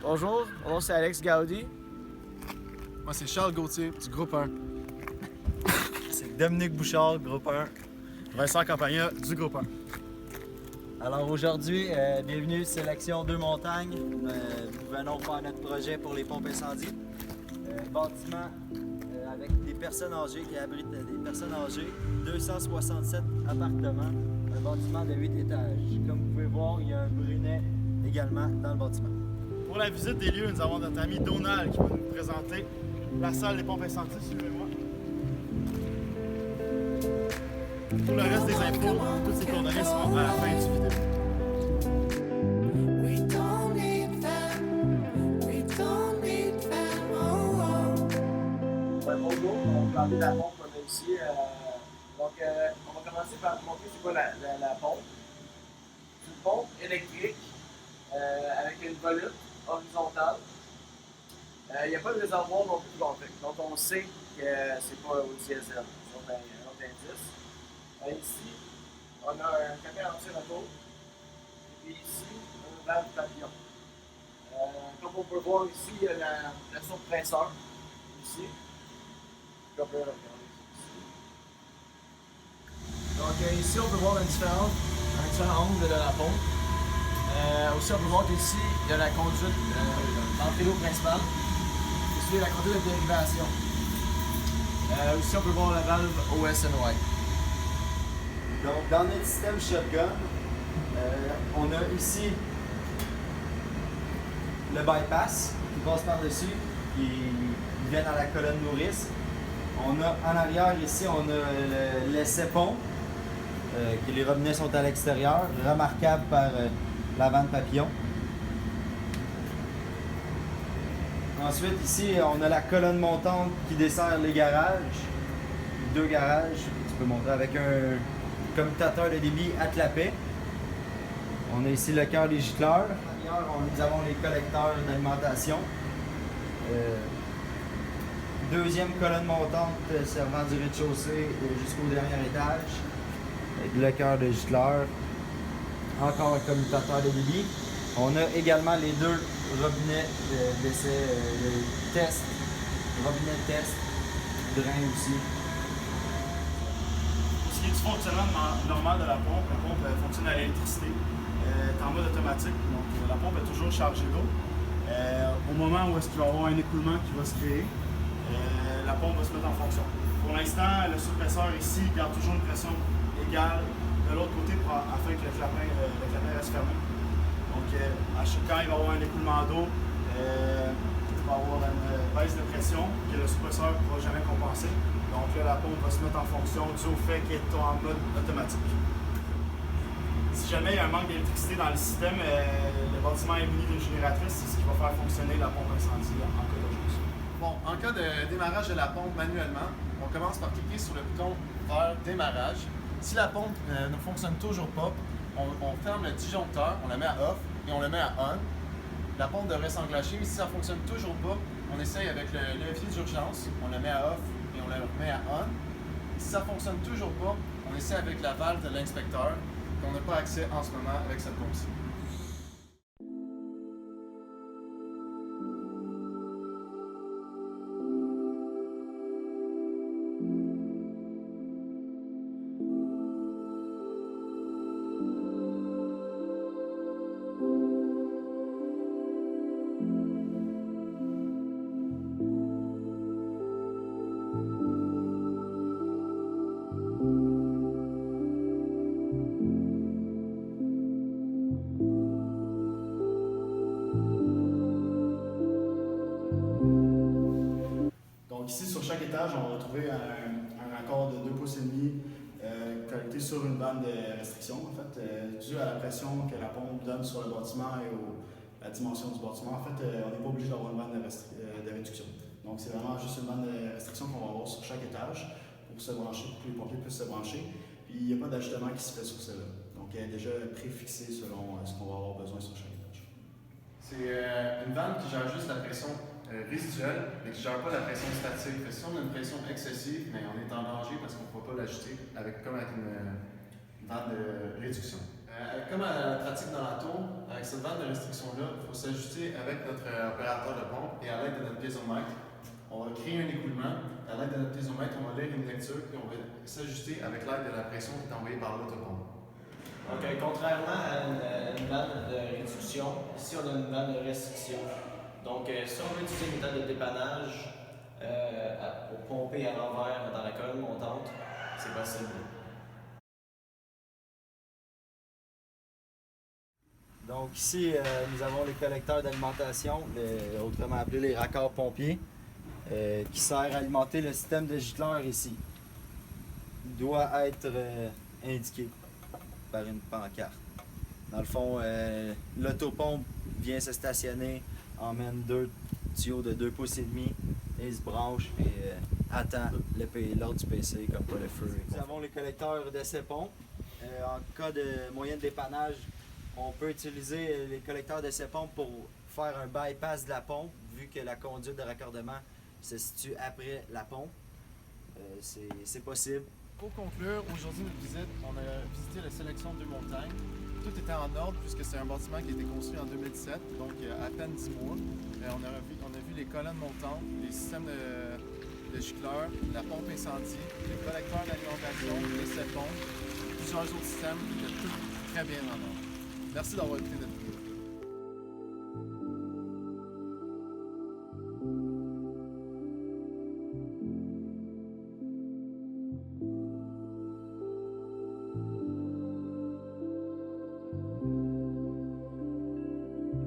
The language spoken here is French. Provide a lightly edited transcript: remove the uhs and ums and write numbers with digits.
Bonjour, mon nom c'est Alex Gaudi. Moi, c'est Charles Gauthier du groupe 1. C'est Dominique Bouchard, groupe 1. Vincent Campagna du groupe 1. Alors aujourd'hui, bienvenue Sélection 2 Montagnes. Nous venons faire notre projet pour les pompes incendies. Bâtiment avec des personnes âgées qui abritent des personnes âgées. 267 appartements. Un bâtiment de 8 étages. Comme vous pouvez voir, il y a un brunet également dans le bâtiment. Pour la visite des lieux, nous avons notre ami Donald qui va nous présenter la salle des pompes incendies. Suivez-moi. Pour le reste des infos, toutes ces coordonnées seront à la fin du vidéo. Bonjour, on va parler de la pompe qu'on a ici. On va commencer par vous montrer c'est quoi la pompe. C'est une pompe électrique avec une volute horizontale. Il n'y a pas de réservoir non plus de contact. Donc on sait que c'est pas au diesel, c'est un autre indice. Ici, on a un camion anti-retour. Et puis ici, un valve papillon. Comme on peut voir ici, il y a la surpresseur. Ici. Donc ici, on peut voir un différent angle de la pompe. Aussi, on peut voir qu'ici, il y a la conduite d'entrée d'eau principale. Ici, la conduite de dérivation. Aussi, on peut voir la valve OS&Y. Donc dans notre système shotgun, on a ici le bypass qui passe par-dessus, qui vient à la colonne nourrice. On a en arrière ici, on a l'essai pompe, que les robinets sont à l'extérieur, remarquable par la vanne papillon. Ensuite ici, on a la colonne montante qui dessert les garages, 2 garages, tu peux montrer avec un commutateur de débit attelapé. On a ici le cœur des gicleurs. Ailleurs, nous avons les collecteurs d'alimentation. Deuxième colonne montante servant du rez-de-chaussée jusqu'au dernier étage. Avec le cœur de gicleur. Encore un commutateur de débit. On a également les 2 robinets d'essai de test. Robinet de test. Drain aussi. Ce qui est du fonctionnement normal de la pompe fonctionne à l'électricité. Elle est en mode automatique, donc la pompe est toujours chargée d'eau. Au moment où est-ce qu'il va y avoir un écoulement qui va se créer, la pompe va se mettre en fonction. Pour l'instant, le suppresseur ici garde toujours une pression égale de l'autre côté afin que le clapin reste fermé. Donc, quand il va y avoir un écoulement d'eau, il va y avoir une baisse de pression que le suppresseur ne pourra jamais compenser. Donc là, la pompe va se mettre en fonction dû au fait qu'elle est en mode automatique. Si jamais il y a un manque d'électricité dans le système, le bâtiment est muni d'une génératrice, c'est ce qui va faire fonctionner la pompe incendie en cas d'urgence. Bon, en cas de démarrage de la pompe manuellement, on commence par cliquer sur le bouton vers démarrage. Si la pompe ne fonctionne toujours pas, on ferme le disjoncteur, on la met à off et on le met à on. La pompe devrait s'enclencher, mais si ça ne fonctionne toujours pas, on essaye avec le levier d'urgence, on le met à off et on le remet à on. Si ça ne fonctionne toujours pas, on essaie avec la valve de l'inspecteur qu'on n'a pas accès en ce moment avec cette pompe-ci. Donc ici, sur chaque étage, on va retrouver un raccord de 2,5 pouces connecté sur une bande de restriction, en fait, dû à la pression que la pompe donne sur le bâtiment et la dimension du bâtiment. En fait, on n'est pas obligé d'avoir une bande de réduction. Donc c'est vraiment juste une bande de restriction qu'on va avoir sur chaque étage pour se brancher, pour que les pompiers puissent se brancher. Puis il n'y a pas d'ajustement qui se fait sur celle-là. Donc elle est déjà préfixée selon ce qu'on va avoir besoin sur chaque étage. C'est une vanne qui gère juste la pression résiduelle, mais qui ne gère pas la pression statique. Si on a une pression excessive, mais on est en danger parce qu'on ne peut pas l'ajuster comme avec une vanne de réduction. Comme à la pratique dans la tour, avec cette bande de restriction-là, il faut s'ajuster avec notre opérateur de pompe et à l'aide de notre piézomètre. On va créer un écoulement. À l'aide de notre piézomètre, on va lire une lecture et on va s'ajuster avec l'aide de la pression qui est envoyée par l'autopompe. Donc, contrairement à une vanne de réduction, ici on a une vanne de restriction. Donc, si on veut utiliser une méthode de dépannage pour pomper à l'envers dans la colonne montante, c'est possible. Donc ici, nous avons les collecteurs d'alimentation, autrement appelés les raccords pompiers, qui servent à alimenter le système de gicleur ici. Il doit être indiqué par une pancarte. Dans le fond, l'autopompe vient se stationner, emmène 2 tuyaux de 2,5 pouces et se branche et attend l'ordre du PC comme pour le feu. Nous avons les collecteurs d'essai pompe. En cas de moyen de dépannage, on peut utiliser les collecteurs d'essai pompe pour faire un bypass de la pompe, vu que la conduite de raccordement se situe après la pompe. C'est possible. Pour conclure, aujourd'hui notre visite, on a visité la sélection de montagnes. Tout était en ordre puisque c'est un bâtiment qui a été construit en 2017, donc à peine 10 mois. On a vu les colonnes montantes, les systèmes de gicleurs, la pompe incendie, les collecteurs d'alimentation, l'essai pompe, plusieurs autres systèmes qui étaient tous très bien en ordre. Merci d'avoir écouté notre